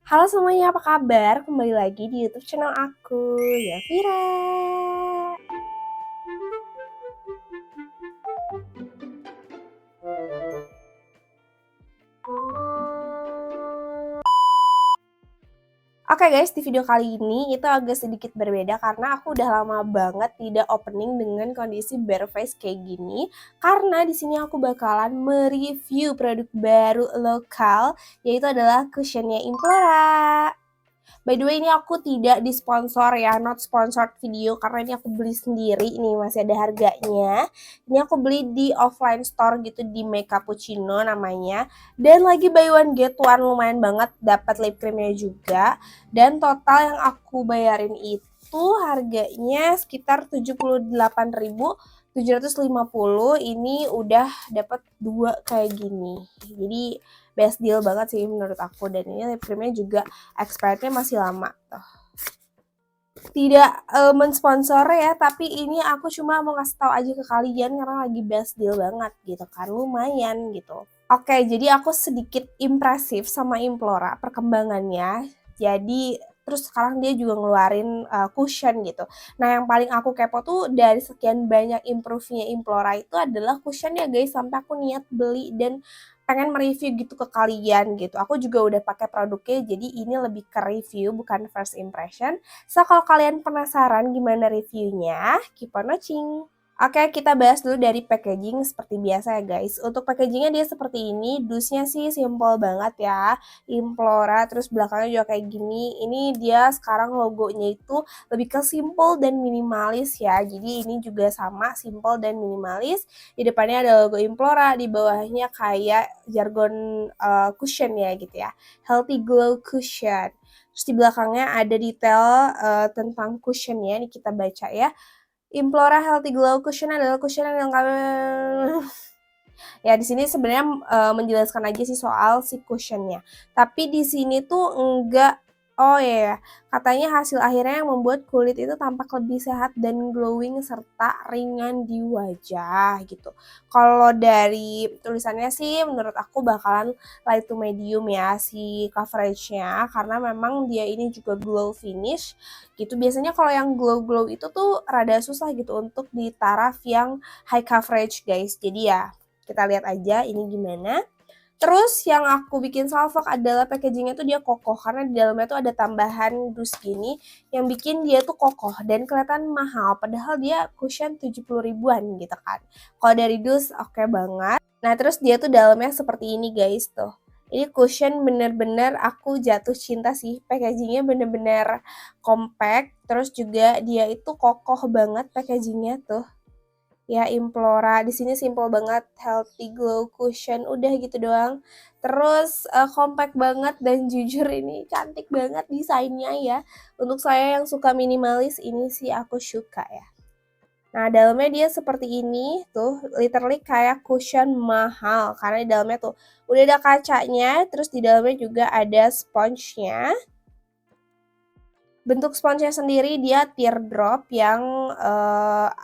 Halo semuanya, apa kabar? Kembali lagi di YouTube channel aku, Yafira. Oke guys, di video kali ini itu agak sedikit berbeda karena aku udah lama banget tidak opening dengan kondisi bare face kayak gini. Karena di sini aku bakalan mereview produk baru lokal, yaitu adalah cushionnya Implora. By the way, ini aku tidak disponsor ya, not sponsored video karena ini aku beli sendiri, ini masih ada harganya. Ini aku beli di offline store gitu di Makeupuccino namanya. Dan lagi buy one get one, lumayan banget, dapat lip creamnya juga. Dan total yang aku bayarin itu harganya sekitar 78.750. Ini udah dapat dua kayak gini. Jadi best deal banget sih menurut aku, dan ini lip creamnya juga expirednya masih lama tuh. Tidak mensponsor ya, tapi ini aku cuma mau ngasih tahu aja ke kalian karena lagi best deal banget gitu kan, lumayan gitu. Oke, jadi aku sedikit impresif sama Implora perkembangannya. Jadi terus sekarang dia juga ngeluarin cushion gitu. Nah, yang paling aku kepo tuh dari sekian banyak improve-nya Implora itu adalah cushionnya guys, sampai aku niat beli dan pengen mereview gitu ke kalian gitu. Aku juga udah pakai produknya, jadi ini lebih ke review bukan first impression. So, kalau kalian penasaran gimana reviewnya, keep on watching. Oke, kita bahas dulu dari packaging seperti biasa ya guys. Untuk packagingnya dia seperti ini, dusnya sih simple banget ya, Implora, terus belakangnya juga kayak gini. Ini dia sekarang logonya itu lebih ke simple dan minimalis ya. Jadi ini juga sama, simple dan minimalis. Di depannya ada logo Implora, di bawahnya kayak jargon cushion ya gitu ya. Healthy Glow Cushion. Terus di belakangnya ada detail tentang cushionnya, ini kita baca ya. Implora Healthy Glow Cushion adalah cushion yang ya di sini sebenarnya menjelaskan aja sih soal si cushionnya. Tapi di sini tuh enggak. Oh ya, katanya hasil akhirnya yang membuat kulit itu tampak lebih sehat dan glowing serta ringan di wajah gitu. Kalau dari tulisannya sih menurut aku bakalan light to medium ya si coveragenya, karena memang dia ini juga glow finish gitu. Biasanya kalau yang glow-glow itu tuh rada susah gitu untuk di taraf yang high coverage guys. Jadi ya kita lihat aja ini gimana. Terus yang aku bikin salfok adalah packagingnya tuh dia kokoh, karena di dalamnya tuh ada tambahan dus gini yang bikin dia tuh kokoh dan kelihatan mahal, padahal dia cushion 70 ribuan gitu kan. Kalau dari dus oke banget. Nah terus dia tuh dalamnya seperti ini guys tuh. Ini cushion bener-bener aku jatuh cinta sih, packagingnya bener-bener compact, terus juga dia itu kokoh banget packagingnya tuh. Ya Implora, di sini simple banget, Healthy Glow Cushion, udah gitu doang. Terus compact banget dan jujur ini cantik banget desainnya ya. Untuk saya yang suka minimalis ini sih aku suka ya. Nah, dalamnya dia seperti ini tuh, literally kayak cushion mahal karena di dalamnya tuh udah ada kacanya, terus di dalamnya juga ada sponge-nya. Bentuk sponsnya sendiri dia teardrop yang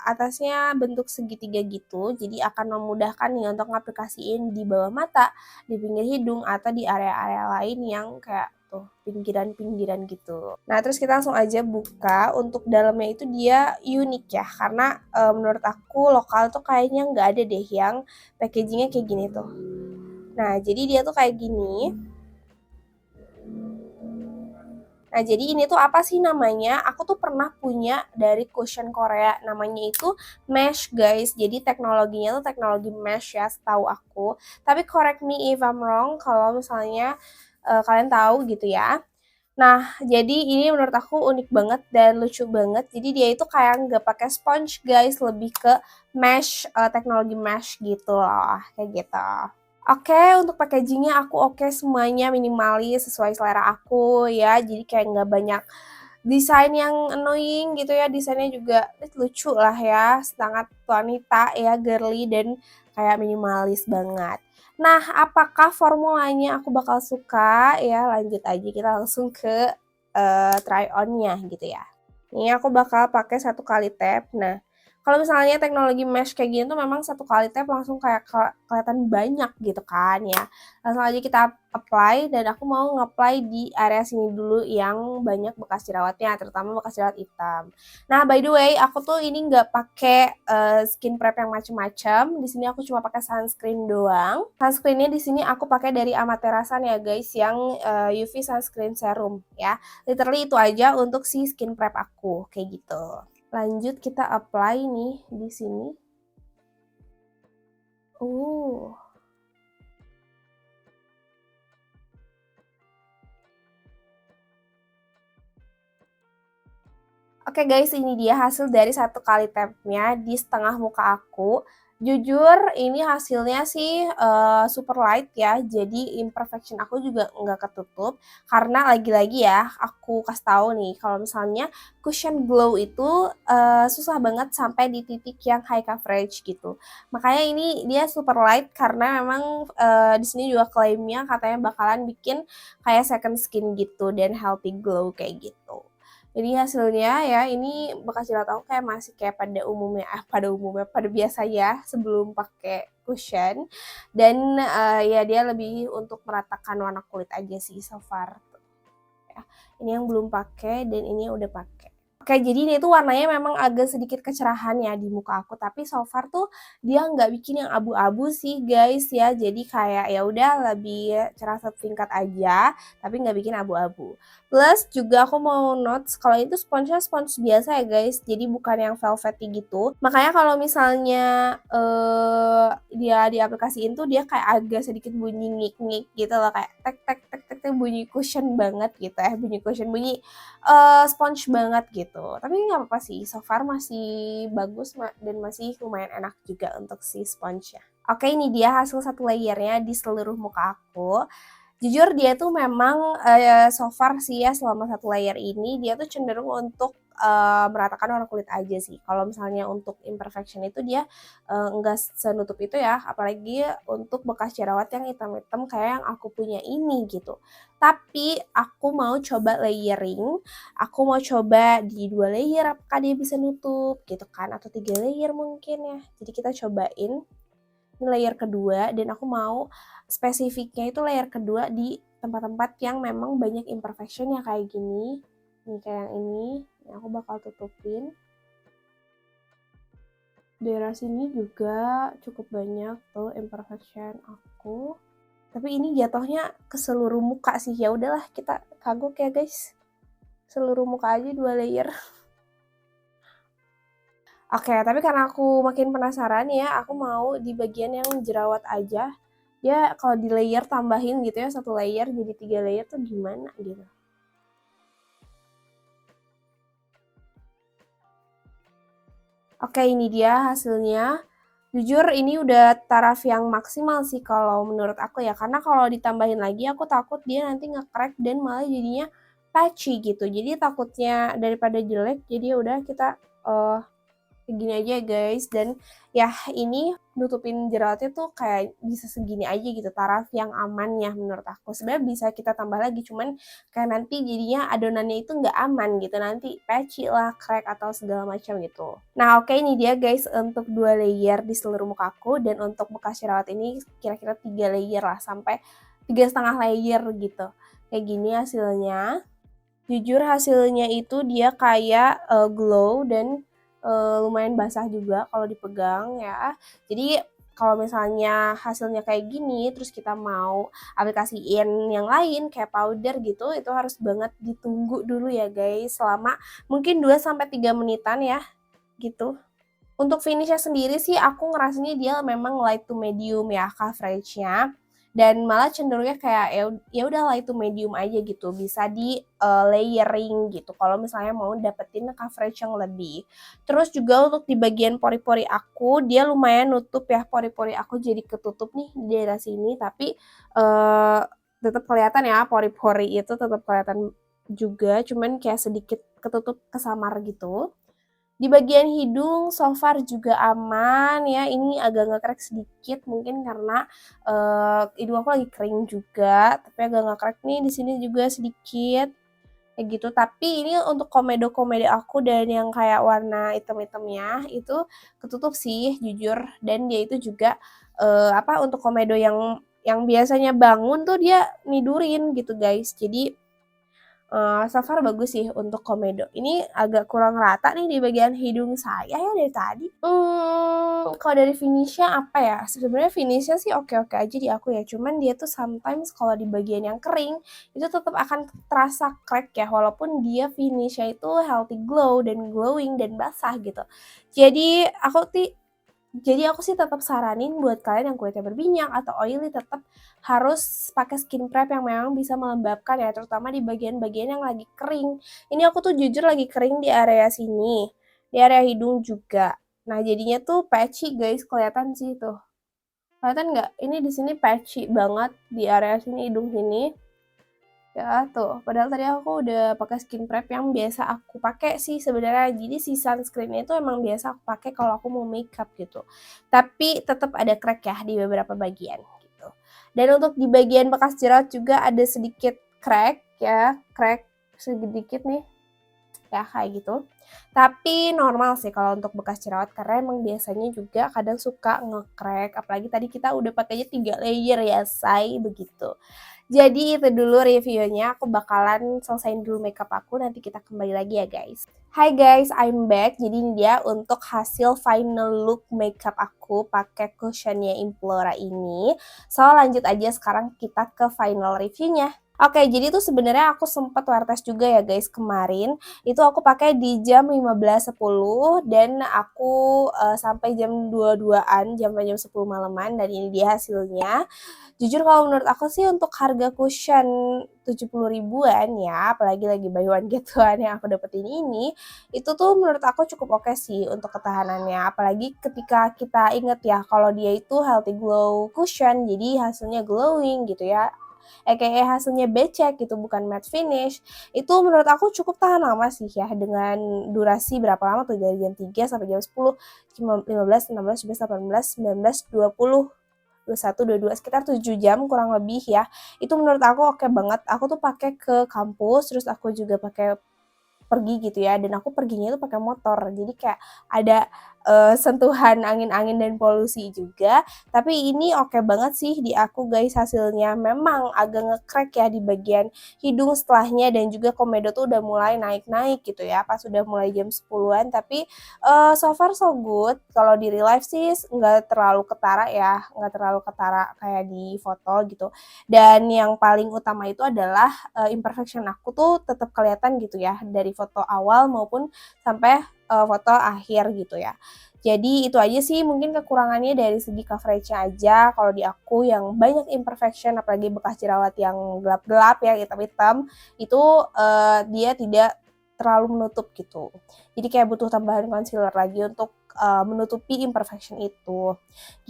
atasnya bentuk segitiga gitu, jadi akan memudahkan nih untuk ngaplikasiin di bawah mata, di pinggir hidung, atau di area-area lain yang kayak tuh pinggiran-pinggiran gitu. Nah terus kita langsung aja buka. Untuk dalamnya itu dia unik ya, karena menurut aku lokal tuh kayaknya nggak ada deh yang packagingnya kayak gini tuh. Nah jadi dia tuh kayak gini. Nah, jadi ini tuh apa sih namanya? Aku tuh pernah punya dari cushion Korea, namanya itu mesh guys. Jadi teknologinya tuh teknologi mesh ya, setahu aku. Tapi correct me if I'm wrong kalau misalnya kalian tahu gitu ya. Nah, jadi ini menurut aku unik banget dan lucu banget. Jadi dia itu kayak nggak pakai sponge guys, lebih ke mesh, teknologi mesh gitu loh, kayak gitu. Oke, untuk packagingnya aku oke semuanya, minimalis sesuai selera aku ya. Jadi kayak nggak banyak desain yang annoying gitu ya. Desainnya juga lucu lah ya, sangat wanita ya, girly dan kayak minimalis banget. Nah, apakah formulanya aku bakal suka ya? Lanjut aja, kita langsung ke try on-nya gitu ya. Ini aku bakal pakai 1 kali tap. Nah, Kalau misalnya teknologi mesh kayak gini tuh memang satu kali tap langsung kayak kelihatan banyak gitu kan ya. Langsung aja kita apply dan aku mau nge-apply di area sini dulu yang banyak bekas jerawatnya, terutama bekas jerawat hitam. Nah, by the way, aku tuh ini nggak pakai skin prep yang macem-macem. Di sini aku cuma pakai sunscreen doang. Sunscreennya di sini aku pakai dari Amaterasan ya guys, yang UV sunscreen serum ya. Literally itu aja untuk si skin prep aku kayak gitu. Lanjut kita apply nih di sini. Uh. Oke guys, ini dia hasil dari satu kali tapnya di setengah muka aku. Jujur, ini hasilnya sih super light ya, jadi imperfection aku juga nggak ketutup. Karena lagi-lagi ya, aku kasih tahu nih, kalau misalnya cushion glow itu susah banget sampai di titik yang high coverage gitu. Makanya ini dia super light karena memang di sini juga klaimnya katanya bakalan bikin kayak second skin gitu dan healthy glow kayak gitu. Jadi hasilnya ya ini bekas jerawat aku kayak masih kayak pada biasanya sebelum pakai cushion dan ya dia lebih untuk meratakan warna kulit aja sih so far. Ya. Ini yang belum pakai dan ini yang udah pakai. Oke, jadi ini tuh warnanya memang agak sedikit kecerahan ya di muka aku, tapi so far tuh dia nggak bikin yang abu-abu sih guys ya. Jadi kayak ya udah lebih cerah tingkat aja, tapi nggak bikin abu-abu. Plus juga aku mau notes kalau itu sponsnya spons biasa ya guys, jadi bukan yang velvety gitu. Makanya kalau misalnya dia diaplikasiin tuh dia kayak agak sedikit bunyi ngik-ngik gitu loh, kayak tek tek tek tek, tek bunyi cushion banget gitu ya, bunyi cushion bunyi sponge banget gitu. Tapi nggak apa-apa sih, so far masih bagus dan masih lumayan enak juga untuk si sponge-nya. Oke, ini dia hasil satu layernya di seluruh muka aku. Jujur dia tuh memang so far sih ya selama satu layer ini dia tuh cenderung untuk meratakan warna kulit aja sih. Kalau misalnya untuk imperfection itu dia enggak senutup itu ya, apalagi untuk bekas jerawat yang hitam-hitam kayak yang aku punya ini gitu. Tapi aku mau coba layering, aku mau coba di 2 layer apakah dia bisa nutup gitu kan, atau 3 layer mungkin ya. Jadi kita cobain ini layer kedua dan aku mau spesifiknya itu layer kedua di tempat-tempat yang memang banyak imperfection ya kayak gini. Nih kayak yang ini aku bakal tutupin. Daerah sini juga cukup banyak tuh imperfection aku. Tapi ini jatuhnya ke seluruh muka sih. Ya udahlah, kita kagok ya guys. Seluruh muka aja 2 layer. Oke, tapi karena aku makin penasaran ya, aku mau di bagian yang jerawat aja. Ya kalau di layer tambahin gitu ya, 1 layer jadi 3 layer tuh gimana gitu. Oke, ini dia hasilnya. Jujur ini udah taraf yang maksimal sih kalau menurut aku ya. Karena kalau ditambahin lagi aku takut dia nanti nge-crack dan malah jadinya patchy gitu. Jadi takutnya daripada jelek, jadi ya udah kita segini aja guys. Dan ya ini nutupin jerawatnya tuh kayak bisa segini aja gitu, taraf yang aman ya menurut aku. Sebenarnya bisa kita tambah lagi, cuman kayak nanti jadinya adonannya itu nggak aman gitu, nanti patchy lah, crack atau segala macam gitu. Nah oke, ini dia guys untuk 2 layer di seluruh muka aku, dan untuk bekas jerawat ini kira-kira 3 layer lah, sampai 3,5 layer gitu. Kayak gini hasilnya. Jujur hasilnya itu dia kayak glow dan lumayan basah juga kalau dipegang ya. Jadi kalau misalnya hasilnya kayak gini, terus kita mau aplikasiin yang lain kayak powder gitu, itu harus banget ditunggu dulu ya guys, selama mungkin 2 sampai 3 menitan ya gitu. Untuk finishnya sendiri sih aku ngerasanya dia memang light to medium ya coveragenya, dan malah cenderungnya kayak ya udah light to medium aja gitu, bisa di layering gitu kalau misalnya mau dapetin coverage yang lebih. Terus juga untuk di bagian pori-pori aku dia lumayan nutup ya, pori-pori aku jadi ketutup nih di daerah sini, tapi tetap kelihatan ya, pori-pori itu tetap kelihatan juga, cuman kayak sedikit ketutup kesamar gitu. Di bagian hidung so far juga aman ya, ini agak nge-crack sedikit mungkin karena hidung aku lagi kering juga, tapi agak nge-crack nih di sini juga sedikit. kayak gitu. Tapi ini untuk komedo-komedo aku dan yang kayak warna hitam-hitamnya itu ketutup sih jujur, dan dia itu juga untuk komedo yang biasanya bangun tuh dia nidurin gitu guys. Jadi so far bagus sih untuk komedo. Ini agak kurang rata nih di bagian hidung saya ya dari tadi. Kalau dari finish-nya apa ya? Sebenarnya finish-nya sih oke-oke aja di aku ya. Cuman dia tuh sometimes kalau di bagian yang kering itu tetap akan terasa crack ya, walaupun dia finish-nya itu healthy glow dan glowing dan basah gitu. Jadi aku sih tetap saranin buat kalian yang kulitnya berminyak atau oily tetap harus pakai skin prep yang memang bisa melembabkan ya, terutama di bagian-bagian yang lagi kering. Ini aku tuh jujur lagi kering di area sini, di area hidung juga. Nah, jadinya tuh patchy guys, kelihatan sih tuh. Kelihatan nggak? Ini di sini patchy banget di area sini hidung sini. Ya tuh, padahal tadi aku udah pakai skin prep yang biasa aku pakai sih sebenarnya. Jadi si sunscreen itu emang biasa aku pakai kalau aku mau makeup gitu. Tapi tetap ada crack ya di beberapa bagian gitu. Dan untuk di bagian bekas jerawat juga ada sedikit crack ya, crack sedikit nih. Ya kayak gitu. Tapi normal sih kalau untuk bekas jerawat karena emang biasanya juga kadang suka nge-crack, apalagi tadi kita udah pakainya 3 layer ya, say, begitu. Jadi itu dulu reviewnya, aku bakalan selesaiin dulu makeup aku, nanti kita kembali lagi ya guys. Hai guys, I'm back. Jadi ini dia untuk hasil final look makeup aku pakai cushionnya Implora ini. So lanjut aja sekarang kita ke final reviewnya. Oke, jadi tuh sebenarnya aku sempat wear test juga ya guys kemarin. Itu aku pakai di jam 15.10 dan aku sampai jam 22-an, jam 10 malaman, dan ini dia hasilnya. Jujur kalau menurut aku sih untuk harga cushion 70 ribuan ya, apalagi lagi buy one get one yang aku dapetin ini, itu tuh menurut aku cukup oke sih untuk ketahanannya. Apalagi ketika kita inget ya kalau dia itu healthy glow cushion, jadi hasilnya glowing gitu ya. Kayak hasilnya becek gitu, bukan matte finish. Itu menurut aku cukup tahan lama sih ya, dengan durasi berapa lama tuh, dari jam 3 sampai jam 10, 15, 16, 17, 18, 19, 20, 21, 22, sekitar 7 jam kurang lebih ya. Itu menurut aku oke banget. Aku tuh pakai ke kampus, terus aku juga pakai pergi gitu ya, dan aku perginya itu pakai motor. Jadi kayak ada sentuhan angin-angin dan polusi juga. Tapi ini oke banget sih di aku guys hasilnya. Memang agak nge-crack ya di bagian hidung setelahnya, dan juga komedo tuh udah mulai naik-naik gitu ya pas udah mulai jam 10-an. Tapi so far so good. Kalau di real life sih nggak terlalu ketara ya, nggak terlalu ketara kayak di foto gitu. Dan yang paling utama itu adalah imperfection aku tuh tetap kelihatan gitu ya, dari foto awal maupun sampai foto akhir gitu ya. Jadi itu aja sih mungkin kekurangannya dari segi coverage-nya aja. Kalau di aku yang banyak imperfection, apalagi bekas jerawat yang gelap-gelap ya, hitam-hitam, itu dia tidak terlalu menutup gitu. Jadi kayak butuh tambahan concealer lagi untuk menutupi imperfection itu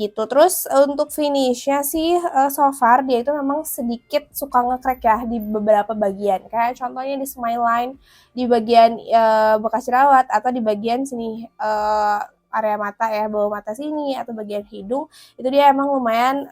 gitu. Terus untuk finishnya sih so far dia itu memang sedikit suka nge-crack ya di beberapa bagian. Kayak contohnya di smile line, di bagian bekas jerawat, atau di bagian sini area mata ya, bawah mata sini atau bagian hidung, itu dia emang lumayan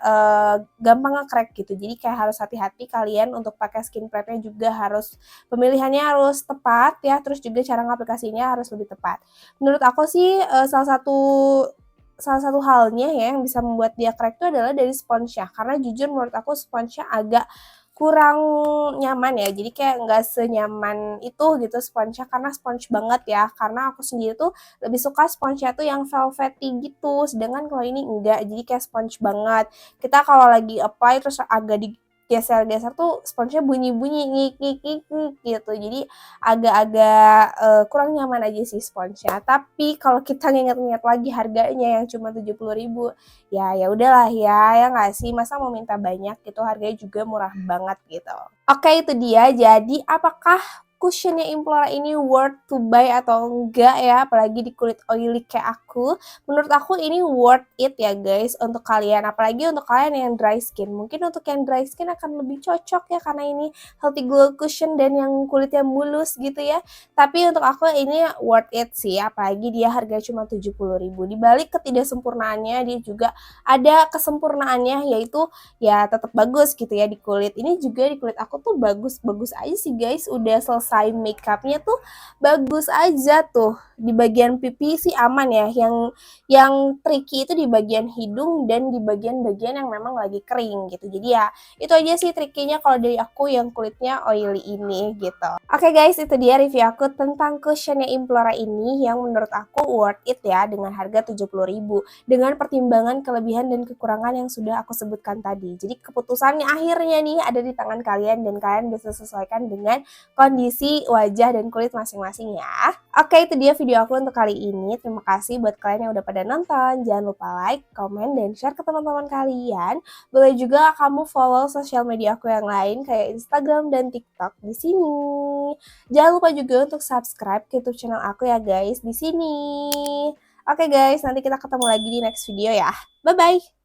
gampang nge-crack gitu. Jadi kayak harus hati-hati kalian untuk pakai skin prepnya juga, harus pemilihannya harus tepat ya, terus juga cara ngaplikasinya harus lebih tepat. Menurut aku sih salah satu halnya ya yang bisa membuat dia crack itu adalah dari sponsnya, karena jujur menurut aku sponsnya agak kurang nyaman ya, jadi kayak nggak senyaman itu gitu sponsnya, karena sponge banget ya, karena aku sendiri tuh lebih suka sponsnya tuh yang velvety gitu, sedangkan kalau ini enggak, jadi kayak sponge banget. Kita kalau lagi apply terus agak digeser-geser tuh sponsnya bunyi-bunyi ngik gitu, jadi agak-agak kurang nyaman aja sih sponsnya. Tapi kalau kita nginget-nginget lagi harganya yang cuma 70 ribu, ya udahlah ya nggak sih, masa mau minta banyak gitu, harganya juga murah banget gitu. Oke, itu dia. Jadi apakah cushionnya Implora ini worth to buy atau enggak ya, apalagi di kulit oily kayak aku? Menurut aku ini worth it ya guys untuk kalian, apalagi untuk kalian yang dry skin. Mungkin untuk yang dry skin akan lebih cocok ya, karena ini healthy glow cushion dan yang kulitnya mulus gitu ya. Tapi untuk aku ini worth it sih, apalagi dia harga cuma 70 ribu. Di balik ketidaksempurnaannya, dia juga ada kesempurnaannya, yaitu ya tetap bagus gitu ya di kulit. Ini juga di kulit aku tuh bagus-bagus aja sih guys, udah selesai selesai makeupnya tuh bagus aja tuh. Di bagian pipi sih aman ya, yang tricky itu di bagian hidung dan di bagian-bagian yang memang lagi kering gitu. Jadi ya itu aja sih trikinya kalau dari aku yang kulitnya oily ini gitu. Oke guys, itu dia review aku tentang cushionnya Implora ini yang menurut aku worth it ya dengan harga 70.000 dengan pertimbangan kelebihan dan kekurangan yang sudah aku sebutkan tadi. Jadi keputusannya akhirnya nih ada di tangan kalian dan kalian bisa sesuaikan dengan kondisi wajah dan kulit masing-masing ya. Oke, itu dia video aku untuk kali ini. Terima kasih buat kalian yang udah pada nonton. Jangan lupa like, komen, dan share ke teman-teman kalian. Boleh juga kamu follow sosial media aku yang lain kayak Instagram dan TikTok di sini. Jangan lupa juga untuk subscribe ke YouTube channel aku ya guys di sini. Oke guys, nanti kita ketemu lagi di next video ya. Bye bye.